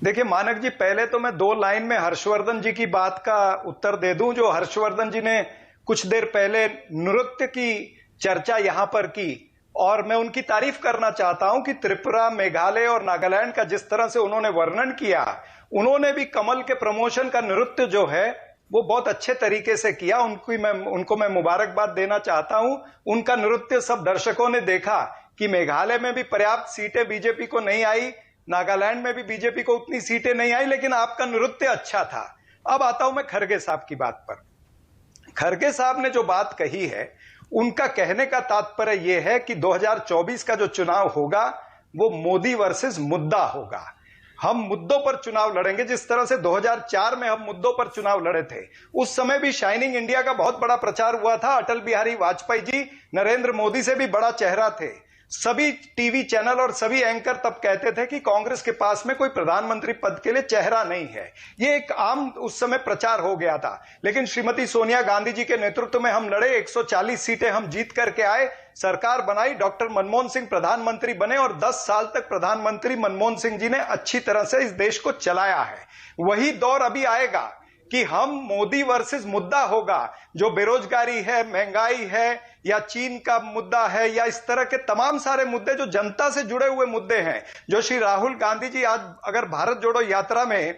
देखिए मानक जी, पहले तो मैं 2 लाइन में हर्षवर्धन जी की बात का उत्तर दे दूं। जो हर्षवर्धन जी ने कुछ देर पहले नृत्य की चर्चा यहां पर की, और मैं उनकी तारीफ करना चाहता हूं कि त्रिपुरा, मेघालय और नागालैंड का जिस तरह से उन्होंने वर्णन किया, उन्होंने भी कमल के प्रमोशन का नृत्य जो है वो बहुत अच्छे तरीके से किया। उनको मैं मुबारकबाद देना चाहता हूं। उनका नृत्य सब दर्शकों ने देखा कि मेघालय में भी पर्याप्त सीटें बीजेपी को नहीं आई, नागालैंड में भी बीजेपी को उतनी सीटें नहीं आई, लेकिन आपका नृत्य अच्छा था। अब आता हूं मैं खरगे साहब की बात पर। खरगे साहब ने जो बात कही है, उनका कहने का तात्पर्य यह है कि 2024 का जो चुनाव होगा वो मोदी वर्सेस मुद्दा होगा। हम मुद्दों पर चुनाव लड़ेंगे, जिस तरह से 2004 में हम मुद्दों पर चुनाव लड़े थे। उस समय भी शाइनिंग इंडिया का बहुत बड़ा प्रचार हुआ था। अटल बिहारी वाजपेयी जी नरेंद्र मोदी से भी बड़ा चेहरा थे। सभी टीवी चैनल और सभी एंकर तब कहते थे कि कांग्रेस के पास में कोई प्रधानमंत्री पद के लिए चेहरा नहीं है। ये एक आम उस समय प्रचार हो गया था। लेकिन श्रीमती सोनिया गांधी जी के नेतृत्व में हम लड़े, 140 सीटें हम जीत करके आए, सरकार बनाई, डॉक्टर मनमोहन सिंह प्रधानमंत्री बने और 10 साल तक प्रधानमंत्री मनमोहन सिंह जी ने अच्छी तरह से इस देश को चलाया है। वही दौर अभी आएगा कि हम मोदी वर्सेस मुद्दा होगा। जो बेरोजगारी है, महंगाई है, या चीन का मुद्दा है, या इस तरह के तमाम सारे मुद्दे जो जनता से जुड़े हुए मुद्दे हैं, जो श्री राहुल गांधी जी आज अगर भारत जोड़ो यात्रा में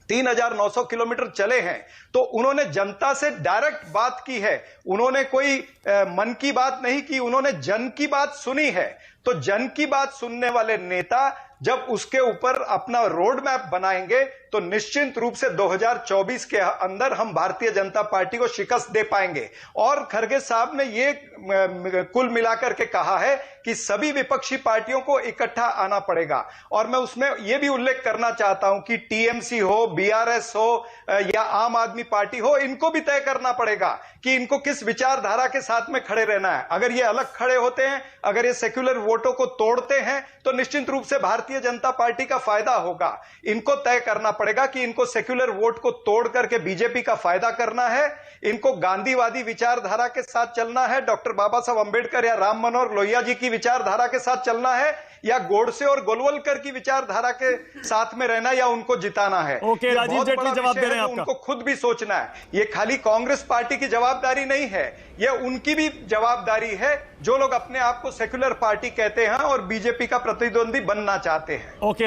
3900 किलोमीटर चले हैं, तो उन्होंने जनता से डायरेक्ट बात की है। उन्होंने कोई मन की बात नहीं की, उन्होंने जन की बात सुनी है। तो जन की बात सुनने वाले नेता जब उसके ऊपर अपना रोड मैप बनाएंगे, तो निश्चित रूप से 2024 के अंदर हम भारतीय जनता पार्टी को शिकस्त दे पाएंगे। और खरगे साहब ने ये कुल मिलाकर के कहा है कि सभी विपक्षी पार्टियों को इकट्ठा आना पड़ेगा। और मैं उसमें यह भी उल्लेख करना चाहता हूं कि टीएमसी हो, बीआरएस हो या आम आदमी पार्टी हो, इनको भी तय करना पड़ेगा कि इनको किस विचारधारा के साथ में खड़े रहना है। अगर ये अलग खड़े होते हैं, अगर ये सेक्युलर वोटों को तोड़ते हैं, तो निश्चित रूप से भारतीय जनता पार्टी का फायदा होगा। इनको तय करना पड़ेगा कि इनको सेक्युलर वोट को तोड़ करके बीजेपी का फायदा करना है, इनको गांधीवादी विचारधारा के साथ चलना है, डॉक्टर बाबा साहब अंबेडकर या राम मनोहर लोहिया जी की विचारधारा के साथ चलना है, या गोडसे और गोलवलकर की विचारधारा के साथ में रहना, या उनको जिताना है। ओके, राजीव जेटली जवाब दे रहे हैं आपका। उनको खुद भी सोचना है। ये खाली कांग्रेस पार्टी की जवाबदारी नहीं है, ये उनकी भी जवाबदारी है, जो लोग अपने आप को सेक्युलर पार्टी कहते हैं और बीजेपी का प्रतिद्वंदी बनना चाहते हैं। ओके।